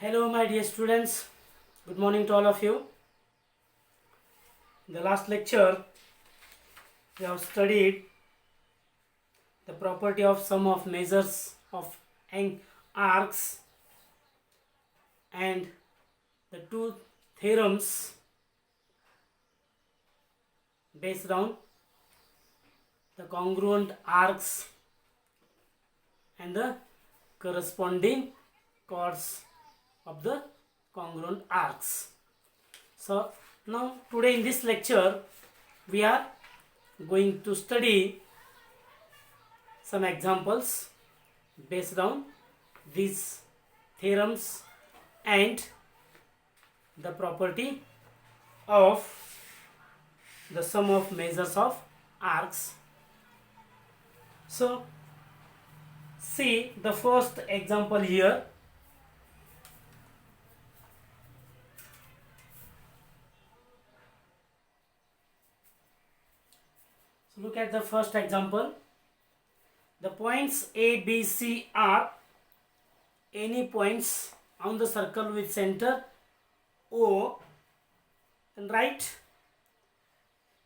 Hello, my dear students. Good morning to all of you. In the last lecture, we have studied the property of sum of measures of arcs and the two theorems based on the congruent arcs and the corresponding chords of the congruent arcs. So now today in this lecture we are going to study some examples based on these theorems and the property of the sum of measures of arcs. So see the first example here. So look at the first example. The points A, B, C are any points on the circle with center O, and write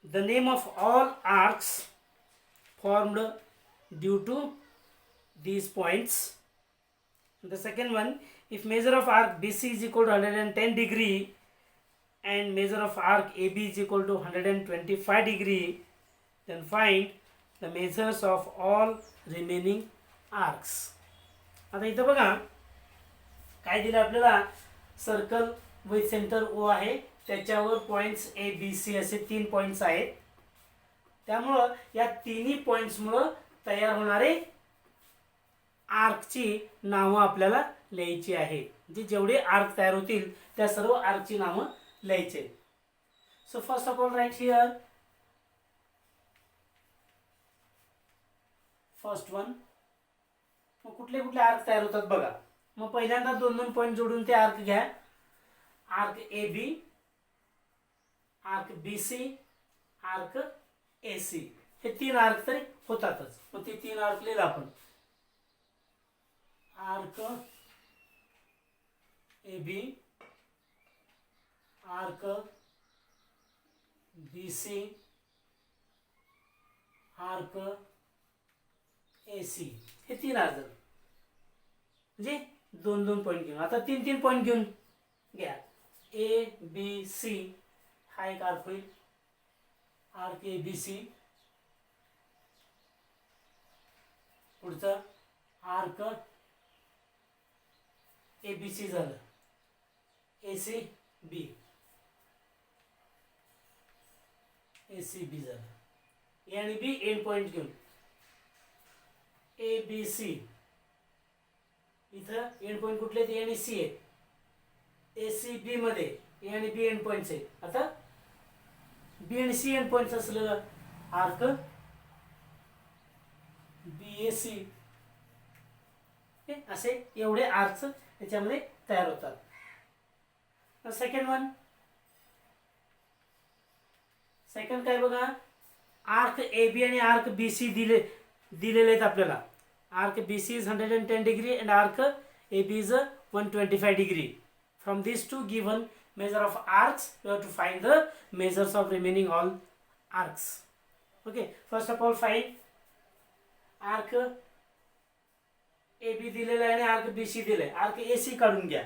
the name of all arcs formed due to these points. The second one, if measure of arc BC is equal to 110 degree and measure of arc AB is equal to 125 degree, then find the measures of all remaining arcs. आता इथं बघा काय दिलं आपल्याला, circle with centre O आहे, त्याच्यावर points A B C असे 3 points आहेत. त्यामुळं या तिन्ही पॉइंट्समुळं तयार होणारे आर्कची नावं आपल्याला लिहायची आहेत. जेवढे आर्क तयार होतील त्या सर्व आर्कची नावं लिहायचे. So first of all right here first one. मग कुठले कुठले आर्क तयार होतात बघा. मग पहिल्यांदा 2-2 पॉइंट जोडून ते आर्क घ्या. Arc A B, arc B C, arc A C, हे 3 आर्क तरी होतातच. मग ते 3 आर्क लिहिलं आपण. Arc A B, arc B C, arc A C, हे 3 आर्क म्हणजे 2-2 पॉइंट घेऊन. आता 3-3 पॉइंट घेऊन घ्या. ए बी सी हा एक आर्क होईल. आर्क ए बी सी, पुढचं आर्क ए बी सी झालं. ए सी बी, ए सी बी झालं. ए आणि बी एंड पॉइंट घेऊन ए बी सी, इथं एंड पॉइंट कुठले ए आणि सी आहेत. ए सी बी मध्ये ए आणि बी एंड पॉइंट्स आहेत. आता बी आणि सी एंड पॉइंट्स असलेलं आर्क बी ए सी, असे एवढे आर्क्स त्याच्यामध्ये तयार होतात. सेकंड वन, सेकंड काय बघा, आर्क ए बी आणि आर्क बी सी दिलेले आहेत आपल्याला. Arc B C is 110 degree and arc AB is 125 degree. From these two given measure of arcs, we have to find the measures of remaining all arcs. Okay, first of all find arc AB दिलेला आहे आणि arc BC दिले. arc AC काढून घ्या.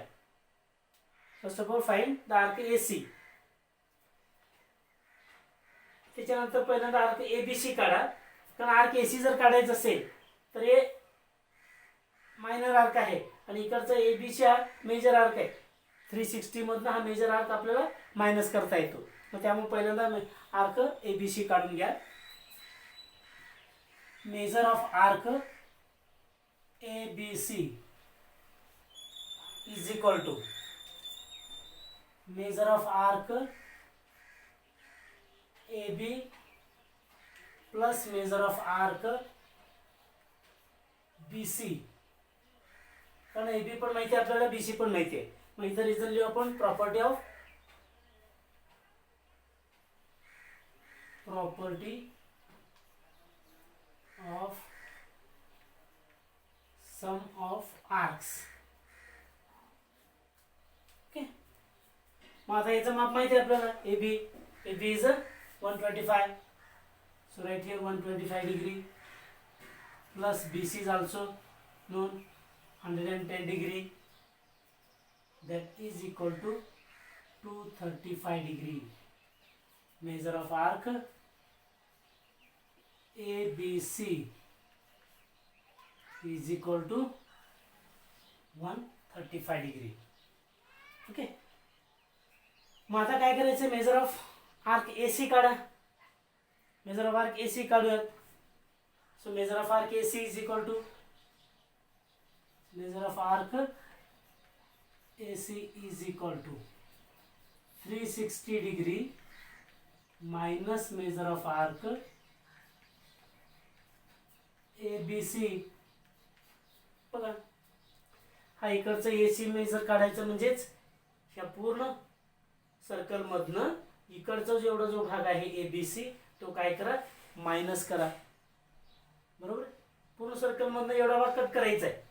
First of all find the arc AC. त्याच्यानंतर पहिल्यांदा arc ABC काढा. कारण आर्क एसी जर काढायचं असेल तर हे मायनर आर्क आहे आणि इकडचा ए बी चा मेजर आर्क आहे. 360 मधनं हा मेजर आर्क आपल्याला मायनस करता येतो. मग त्यामुळे पहिल्यांदा आर्क ए बी सी काढून घ्या. Measure of arc A B C is equal to major of arc A B plus major of arc B C. कारण ए बी पण माहिती आहे आपल्याला, बी सी पण माहिती आहे. मग इथं रिझल्ट लिहू आपण property of sum of arcs. मग आता याचं माप माहिती आहे आपल्याला A B is 125. So right here 125 degree plus B C is also known 110 degree, that is equal to 235 degree. Measure of arc ABC is equal to 135 degree. Okay, मग आता काय करायचं, मेजर ऑफ आर्क AC काढा. Measure of arc AC काढूयात. So measure of arc AC is equal to major of arc AC is equal to 360 degree minus measure of arc ABC. बघा, हा इकडचं AC major काढायचं, म्हणजेच ह्या पूर्ण circle मधनं इकडचा जेवढा जो भाग आहे ABC तो काय करा, मायनस करा. बरोबर, पूर्ण सर्कल मधनं एवढा भाग कट करायचा आहे.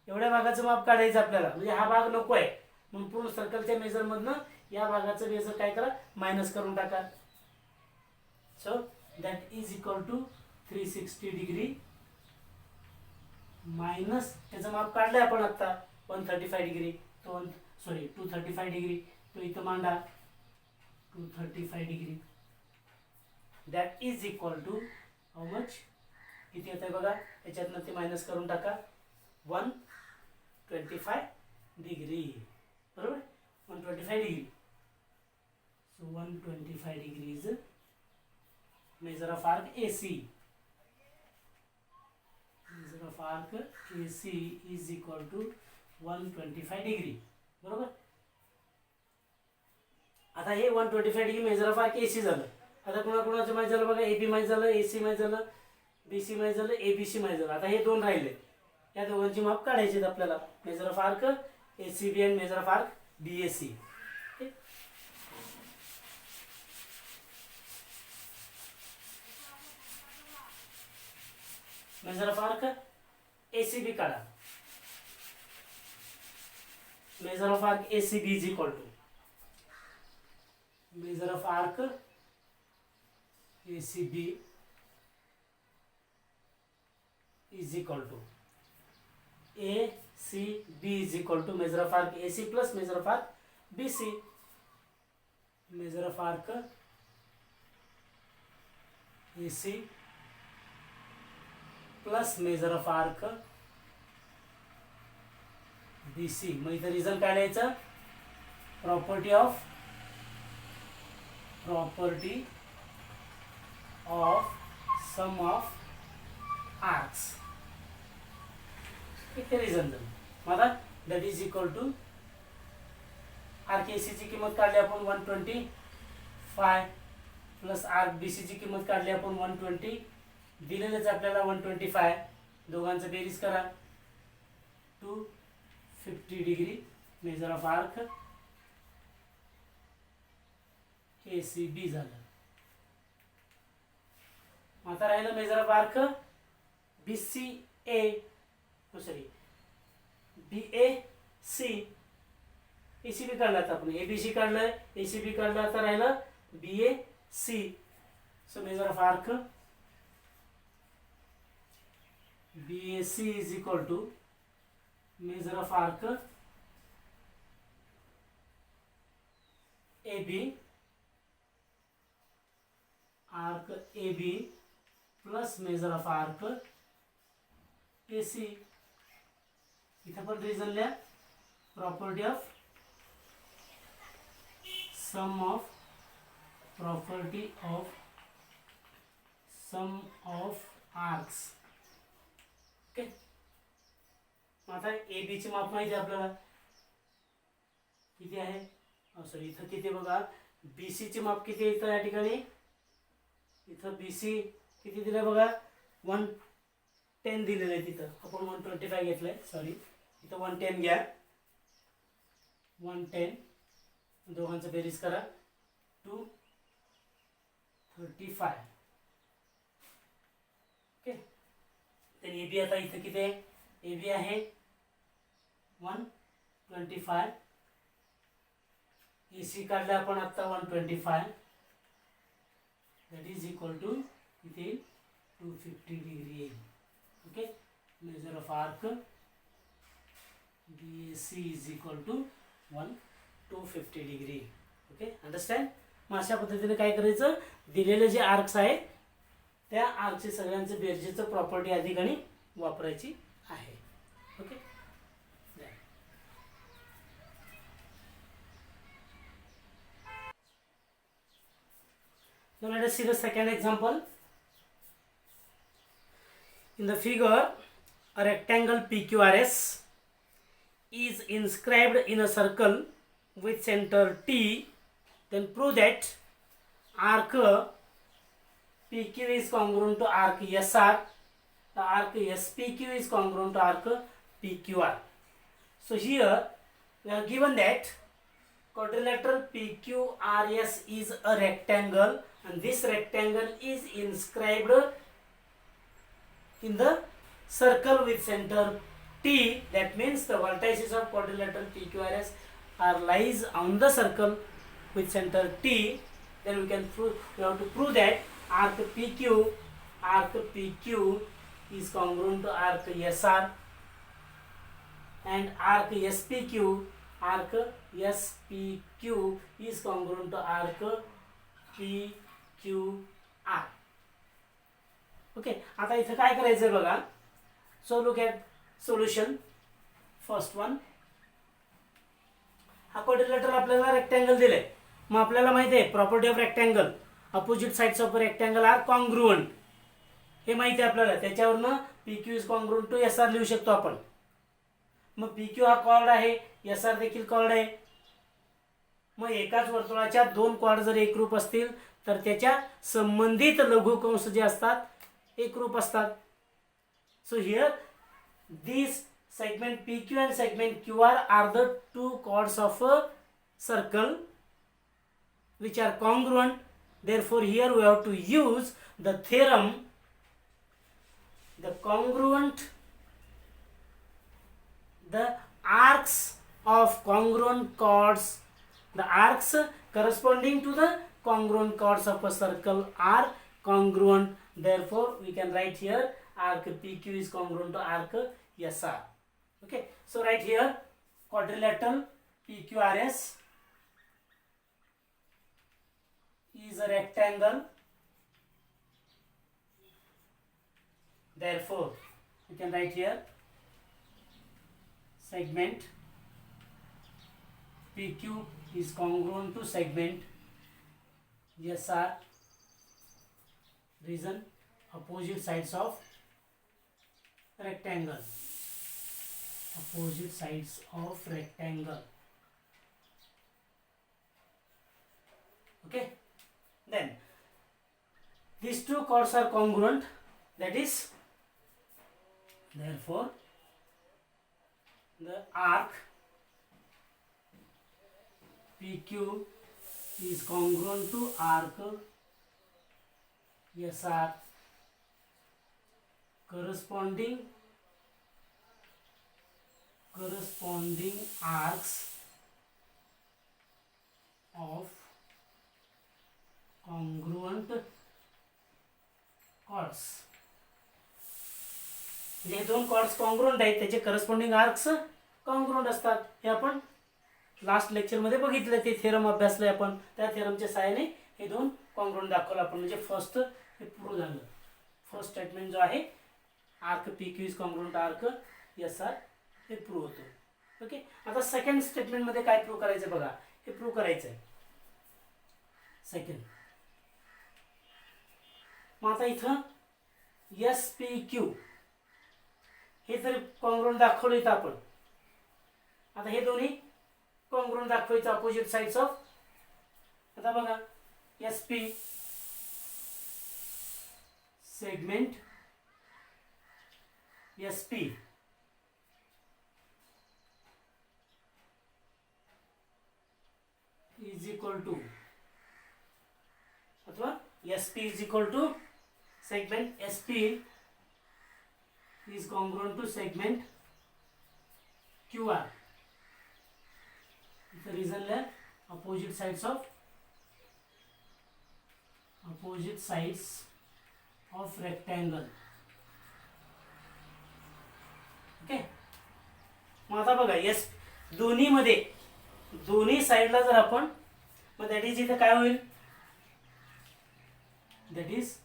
एवढ्या भागाचं माप काढायचं आपल्याला, म्हणजे हा भाग नको आहे म्हणून पूर्ण सर्कलच्या मेजर मधनं या भागाचं मेजर काय करा, मायनस करून टाका. So that is equal to 360 degree minus, त्याचं माप काढलंय आपण आता 135 डिग्री, तो 235 डिग्री, तो इथं मांडा 235 degree. That is equal to how much, किती येत आहे बघा, याच्यातनं ते मायनस करून टाका, 125 डिग्री. बरोबर, 125 degree. So 125 degree is measure of arc AC. Measure of arc AC is equal to 125 degree. बरोबर, आता हे 125 degree measure of arc AC झालं. आता कोणाकोणाचं माहिती झालं बघा, AB माहिती झालं, AC माहिती झालं, BC माहिती झालं, ABC माहिती झालं. आता हे दोन राहिले, या दोघांची माप काढायची आहेत आपल्याला. मेजर ऑफ आर्क ACB आणि measure of arc BAC. Measure of arc ACB काढा. Measure of arc ACB is equal to major of arc ACB is equal to ACB is equal to measure of arc AC plus measure of arc BC. Measure of arc AC plus measure of arc BC. मग इथं reason काय लिहायचं, property of sum of arcs. इथे reason झालं. मला that is equal to arc AC ची किंमत काढली आपण 125 प्लस आर्क BC ची किंमत काढली आपण 120. दिलेलंच आपल्याला 125. दोघांचं बेरीज करा, 250 degree measure of arc ACB झालं. आता राहिलं major of arc BCA, BAC. ACB काढला आता आपण, ABC काढलं, ACB काढलं, आता राहिलं BAC. So measure of arc BAC is equal to major of arc AB plus major of arc AC. इथं पण रिझन लिहा, property of sum of arcs. Okay, आता AB ची माप माहिती आहे आपल्याला किती आहे, सॉरी इथं किती बघा, BC ची माप किती आहे इथं, या ठिकाणी इथं BC किती दिलं बघा, 110 दिलेलं आहे. तिथं आपण 125 घेतलंय, सॉरी इथं 110 घ्या, 110. दोघांचं बेरीज करा, 235. ओके, तर AB आता इथं किती आहे, AB आहे 125 AC काढलं आपण आता 125, that is equal to इथे 250 डिग्री येईल. Okay, major of arc BAC is equal to 250 degree. Okay, understand. मग अशा पद्धतीने काय करायचं, दिलेले जे आर्क्स आहेत त्या आर्कचे सगळ्यांचे बेरजेचं प्रॉपर्टी या ठिकाणी वापरायची आहे. Okay, now let us see the second example. In the figure, a rectangle PQRS is inscribed in a circle with center T. Then prove that arc PQ is congruent to arc SR. The arc SPQ is congruent to arc PQR. So here we are given that quadrilateral PQRS is a rectangle, and this rectangle is inscribed in the circle with center T. That means the vertices of quadrilateral PQRS are lies on the circle with center T. Then we have to prove that arc PQ is congruent to arc SR, and arc SPQ is congruent to arc PQR. ओके, आता इथं काय करायचं बघा. So look at solution. First one, हा quadrilateral आपल्याला rectangle दिलाय. मग आपल्याला माहिती आहे property of rectangle, opposite sides of rectangle are congruent. हे माहिती आहे आपल्याला. त्याच्यावरनं PQ is congruent to SR लिहू शकतो आपण. मग PQ हा कॉर्ड आहे, SR देखील कॉर्ड आहे. मग एकाच वर्तुळाच्या दोन कॉर्ड जर एकरूप असतील तर त्याच्या संबंधित लघुकंश जे असतात एकरूप असतात. So here this segment PQ and segment QR are the two chords of a circle which are congruent. Therefore here we have to use the theorem, the arcs of congruent chords, the arcs corresponding to the congruent chords of a circle are congruent. Therefore we can write here arc PQ is congruent to arc SR. Okay, so right here quadrilateral PQRS is a rectangle. Therefore we can write here segment PQ is congruent to segment SR. Reason, opposite sides of rectangle. Opposite sides of rectangle. Okay, then these two chords are congruent. That is, therefore the arc PQ is congruent to arc SR. corresponding arcs of congruent chords. जे दोन chords congruent आहेत त्याचे corresponding arcs congruent असतात. हे आपण last lecture मध्ये बघितलं, ते थेरम अभ्यासलंय आपण. त्या थेरमच्या सहाय्याने हे दोन कॉन्ग्रुएंट दाखवलं आपण. म्हणजे फर्स्ट हे प्रूव्ह झालं. फर्स्ट स्टेटमेंट जो आहे arc PQ is congruent arc SR हे प्रूव्ह होतो. ओके, आता सेकंड स्टेटमेंट मध्ये काय प्रूव्ह करायचं बघा. हे प्रूव्ह करायचं आहे सेकंड. मग आता इथं SPQ हे जर कॉन्ग्रुएंट दाखवलं इथं आपण. आता हे दोन्ही कॉन्ग्रुएंट दाखवायचं अपोजिट साइड्स ऑफ. आता बघा SP segment SP is equal to अथवा SP is equal to segment SP is congruent to segment QR. The reason है opposite sides of rectangle. Okay, मग आता बघा यस दोन्ही साईडला जर आपण, मग दॅट इज इथे काय होईल, that is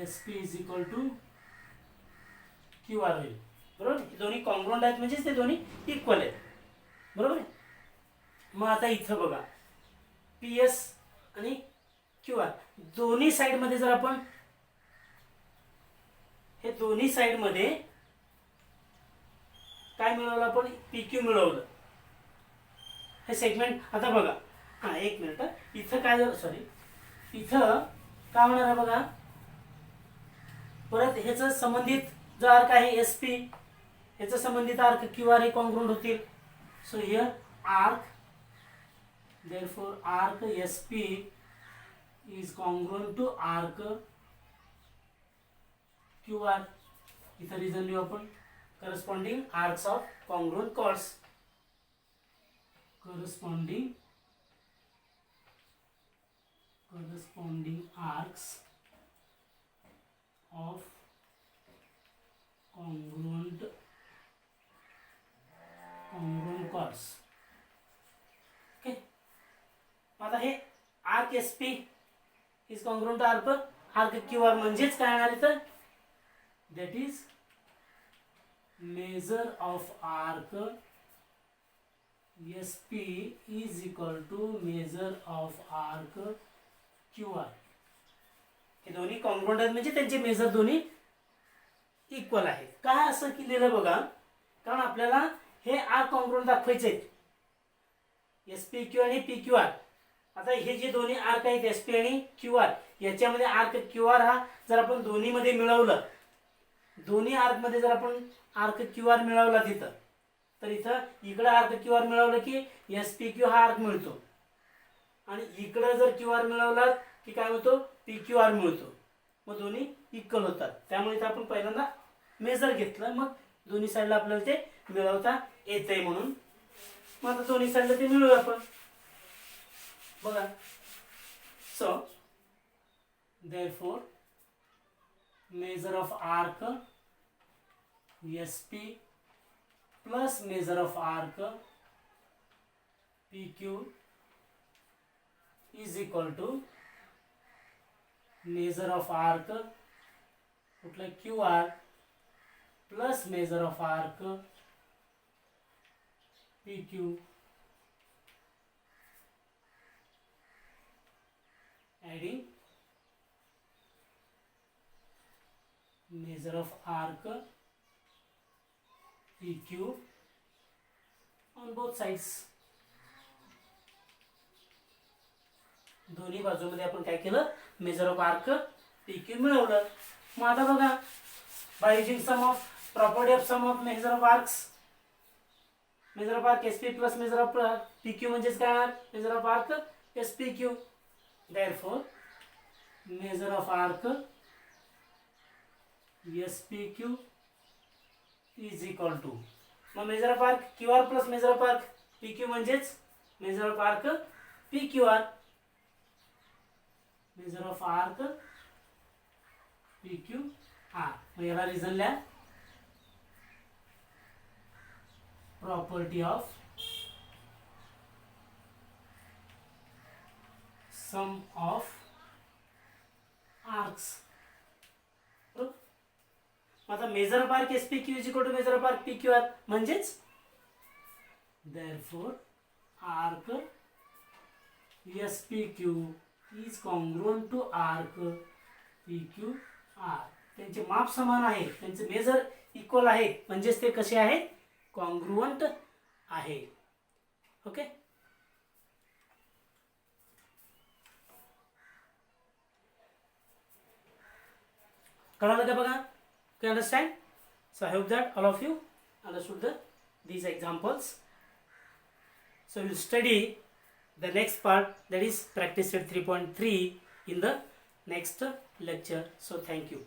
SP is equal to QR होईल. बरोबर, दोन्ही कॉन्ग्रुएंट आहेत म्हणजे ते दोन्ही इक्वल आहेत. बरोबर आहे. मग आता इथं बघा PS आणि QR दोन्ही साइड मध्ये जर आपण हे दोन्ही साइड मध्ये काय मिळवलं, आपण PQ मिळवलं. हे सेगमेंट आता बघा, हा एक मिनिट, इथं काय झालं, सॉरी, इथं काय होणार आहे बघा, परत ह्याचं संबंधित जो आर्क आहे SP, ह्याचं संबंधित आर्क QR हे कॉन्ग्रुएंट होतील. So here arc, therefore arc SP is congruent to arc QR. इथं रिझन लिहू आपण, corresponding arcs of congruent chords. corresponding arcs of congruent chords. ओके, आता हे arc SP is congruent to arc QR म्हणजेच काय येणार इथं, that is measure of arc SP is equal to major of arc QR. हे दोन्ही कॉन्ग्रुएंट आहेत म्हणजे त्यांचे मेजर दोन्ही इक्वल आहेत. काय असं की लिहिलं बघा, कारण आपल्याला हे आर्क कॉन्ग्रुएंट दाखवायचे आहेत, SPQ आणि PQR. आता हे जे दोन्ही आर्क आहेत SP आणि QR, याच्यामध्ये आर्क QR हा जर आपण दोन्ही मध्ये मिळवलं, दोन्ही आर्क मध्ये जर आपण आर्क QR मिळवला तिथं, तर इथं इकडे आर्क QR मिळवलं की SPQ हा आर्क मिळतो, आणि इकडे जर QR मिळवला की काय होतो, PQR मिळतो. मग दोन्ही इक्वल होतात. त्यामुळे इथं आपण पहिल्यांदा मेजर घेतलं, मग दोन्ही साईडला आपल्याला ते मिळवता येतंय म्हणून. मग आता दोन्ही साईडला ते मिळवू आपण बघा. So therefore measure of arc SP plus measure of arc PQ is equal to measure of arc कुठलं QR plus measure of arc PQ, adding measure of arc PQ on both sides. दोन्ही बाजूमध्ये आपण काय केलं, major of arc PQ मिळवलं. मग आता बघा, by using sum of property of sum of measure of arcs, measure of arc SP plus major of PQ म्हणजेच काय, measure of arc SPQ. therefore measure of arc SPQ is equal to, मग major of arc QR plus major of arc PQ म्हणजेच major of arc PQR. Major of arc PQR. मग याला reason लिहा, property of sum of arcs. आता major of arc SPQ is equal to major of arc PQR म्हणजेच therefore arc SPQ is congruent to arc PQR. त्यांचे माप समान आहेत, त्यांचे मेजर इक्वल आहेत, म्हणजेच ते कसे आहेत, कॉन्ग्रुएंट आहे. ओके, कळालं का बघा? You understand? So I hope that all of you understood these examples. So we'll study the next part, that is practice set 3.3 in the next lecture. So thank you.